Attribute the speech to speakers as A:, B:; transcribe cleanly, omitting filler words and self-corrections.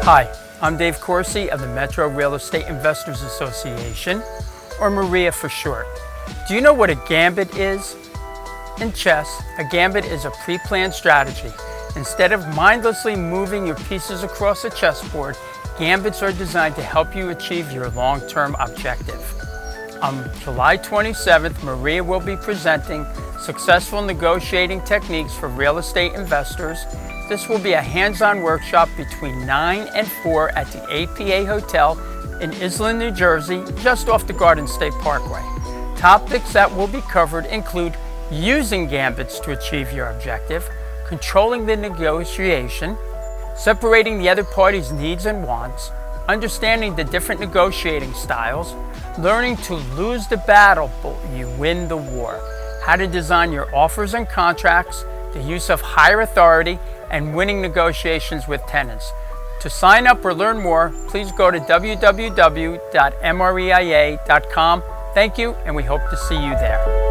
A: Hi, I'm Dave Corsi of the Metro Real Estate Investors Association, or MREIA for short. Do you know what a gambit is? In chess, a gambit is a pre-planned strategy. Instead of mindlessly moving your pieces across a chessboard, gambits are designed to help you achieve your long-term objective. On July 27th, MREIA will be presenting successful negotiating techniques for real estate investors. This will be a hands-on workshop between 9 and 4 at the APA Hotel in Iselin, New Jersey, just off the Garden State Parkway. Topics that will be covered include using gambits to achieve your objective, controlling the negotiation, separating the other party's needs and wants, understanding the different negotiating styles, learning to lose the battle but you win the war, how to design your offers and contracts, the use of higher authority, and winning negotiations with tenants. To sign up or learn more, please go to www.mreia.com. Thank you, and we hope to see you there.